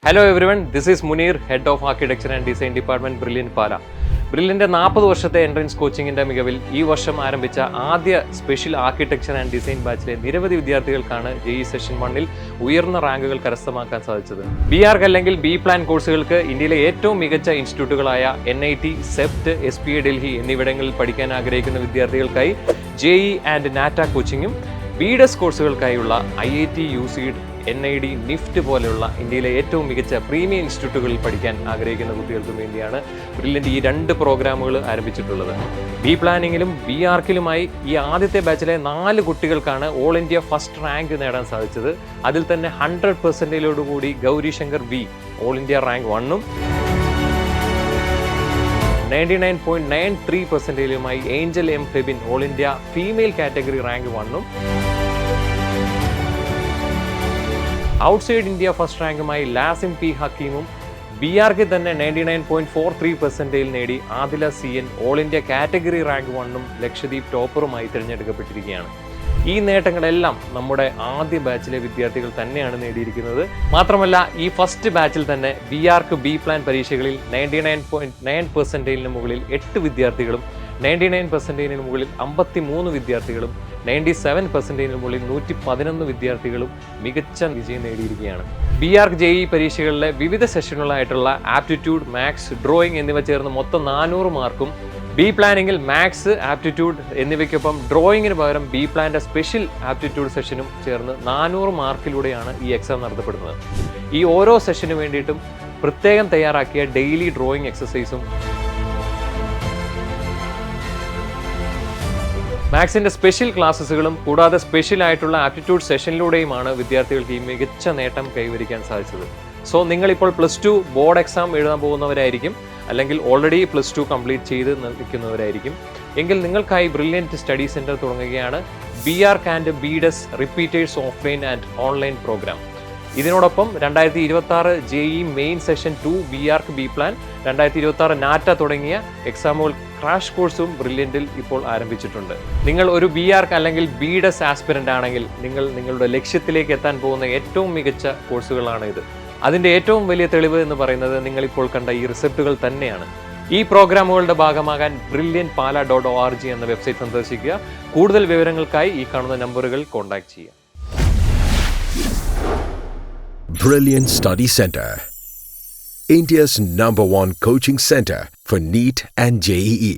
Hello everyone, this is Munir, Head of Architecture and Design Department, Brilliant Pala. ബ്രില്യൻ്റെ 40 വർഷത്തെ entrance കോച്ചിങ്ങിൻ്റെ മികവിൽ ഈ വർഷം ആരംഭിച്ച ആദ്യ സ്പെഷ്യൽ ആർക്കിടെക്ചർ ആൻഡ് ഡിസൈൻ ബാച്ചിലെ നിരവധി വിദ്യാർത്ഥികൾക്കാണ് JEE സെഷൻ 1-ൽ ഉയർന്ന റാങ്കുകൾ കരസ്ഥമാക്കാൻ സാധിച്ചത്. BArch അല്ലെങ്കിൽ ബി പ്ലാൻ കോഴ്സുകൾക്ക് ഇന്ത്യയിലെ ഏറ്റവും മികച്ച ഇൻസ്റ്റിറ്റ്യൂട്ടുകളായ NIT, CEPT, SPA ഡൽഹി എന്നിവിടങ്ങളിൽ പഠിക്കാൻ ആഗ്രഹിക്കുന്ന വിദ്യാർത്ഥികൾക്കായി JEE and NATA കോച്ചിങ്ങും BDES കോഴ്സുകൾക്കായുള്ള IIT, UCED, NID, NIFT പോലെയുള്ള ഇന്ത്യയിലെ ഏറ്റവും മികച്ച പ്രീമിയം ഇൻസ്റ്റിറ്റ്യൂട്ടുകളിൽ പഠിക്കാൻ ആഗ്രഹിക്കുന്ന കുട്ടികൾക്കും വേണ്ടിയാണ് ബ്രില്യൻ്റ് ഈ 2 പ്രോഗ്രാമുകൾ ആരംഭിച്ചിട്ടുള്ളത്. ബി പ്ലാനിങ്ങിലും BArchലുമായി ഈ ആദ്യത്തെ ബാച്ചിലെ 4 കുട്ടികൾക്കാണ് ഓൾ ഇന്ത്യ ഫസ്റ്റ് റാങ്ക് നേടാൻ സാധിച്ചത്. അതിൽ തന്നെ 100% Gowri Shankar V all India rank 1ഉം 99.93%മായി Angel M Febin all India female category rank 1ഉം ഔട്ട്സൈഡ് ഇന്ത്യ ഫസ്റ്റ് റാങ്കുമായി ലാസിം P ഹക്കീമും BArch തന്നെ 99.43% നേടി Adila CN all India category rank 1ഉം ലക്ഷദ്വീപ് ടോപ്പറുമായി തിരഞ്ഞെടുക്കപ്പെട്ടിരിക്കുകയാണ്. ഈ നേട്ടങ്ങളെല്ലാം നമ്മുടെ ആദ്യ ബാച്ചിലെ വിദ്യാർത്ഥികൾ തന്നെയാണ് നേടിയിരിക്കുന്നത്. മാത്രമല്ല ഈ ഫസ്റ്റ് ബാച്ചിൽ തന്നെ BArch ബി പ്ലാൻ പരീക്ഷകളിൽ 99.9%ന് മുകളിൽ 8 വിദ്യാർത്ഥികളും 99%ന് മുകളിൽ 53 വിദ്യാർത്ഥികളും 97%ന് മുകളിൽ 111 വിദ്യാർത്ഥികളും മികച്ച വിജയം നേടിയിരിക്കുകയാണ്. BArch JEE പരീക്ഷകളിലെ വിവിധ സെഷനുകളായിട്ടുള്ള ആപ്റ്റിറ്റ്യൂഡ്, മാത്സ്, ഡ്രോയിങ് എന്നിവ ചേർന്ന് മൊത്തം 400 മാർക്കും ബി പ്ലാനിങ്ങിൽ മാത്സ്, ആപ്റ്റിറ്റ്യൂഡ് എന്നിവയ്ക്കൊപ്പം ഡ്രോയിങ്ങിന് പകരം ബി പ്ലാൻ്റെ സ്പെഷ്യൽ ആപ്റ്റിറ്റ്യൂഡ് സെഷനും ചേർന്ന് 400 മാർക്കിലൂടെയാണ് ഈ എക്സാം നടത്തപ്പെടുന്നത്. ഈ ഓരോ സെഷന് വേണ്ടിയിട്ടും പ്രത്യേകം തയ്യാറാക്കിയ ഡെയിലി ഡ്രോയിങ് എക്സസൈസും മാത്സിൻ്റെ സ്പെഷ്യൽ ക്ലാസ്സുകളും കൂടാതെ സ്പെഷ്യൽ ആയിട്ടുള്ള ആപ്റ്റിറ്റ്യൂഡ് സെഷനിലൂടെയുമാണ് വിദ്യാർത്ഥികൾക്ക് ഈ മികച്ച നേട്ടം കൈവരിക്കാൻ സാധിച്ചത്. സോ നിങ്ങളിപ്പോൾ +2 ബോർഡ് എക്സാം എഴുതാൻ പോകുന്നവരായിരിക്കും, അല്ലെങ്കിൽ ഓൾറെഡി +2 കംപ്ലീറ്റ് ചെയ്ത് നിൽക്കുന്നവരായിരിക്കും. എങ്കിൽ നിങ്ങൾക്കായി ബ്രില്യൻറ്റ് സ്റ്റഡി സെൻറ്റർ തുടങ്ങുകയാണ് BArch and BDES repeaters offline and online programme. ഇതിനോടൊപ്പം 2026 JEE main session 2 BArch B plan, 2026 NATA തുടങ്ങിയ എക്സാമുകൾ ക്രാഷ് കോഴ്സും ബ്രില്യൻറ്റിൽ ഇപ്പോൾ ആരംഭിച്ചിട്ടുണ്ട്. നിങ്ങൾ ഒരു BArch അല്ലെങ്കിൽ BDES ആസ്പിരൻ്റ് ആണെങ്കിൽ നിങ്ങൾ നിങ്ങളുടെ ലക്ഷ്യത്തിലേക്ക് എത്താൻ പോകുന്ന ഏറ്റവും മികച്ച കോഴ്സുകളാണ് ഇത്. അതിൻ്റെ ഏറ്റവും വലിയ തെളിവ് എന്ന് പറയുന്നത് നിങ്ങളിപ്പോൾ കണ്ട ഈ റിസൾട്ടുകൾ തന്നെയാണ്. ഈ പ്രോഗ്രാമുകളുടെ ഭാഗമാകാൻ brilliantpala.org എന്ന വെബ്സൈറ്റ് സന്ദർശിക്കുക. കൂടുതൽ വിവരങ്ങൾക്കായി ഈ കാണുന്ന നമ്പറുകൾ കോൺടാക്ട് ചെയ്യുക. Brilliant Study Center, India's #1 coaching center for NEET and JEE.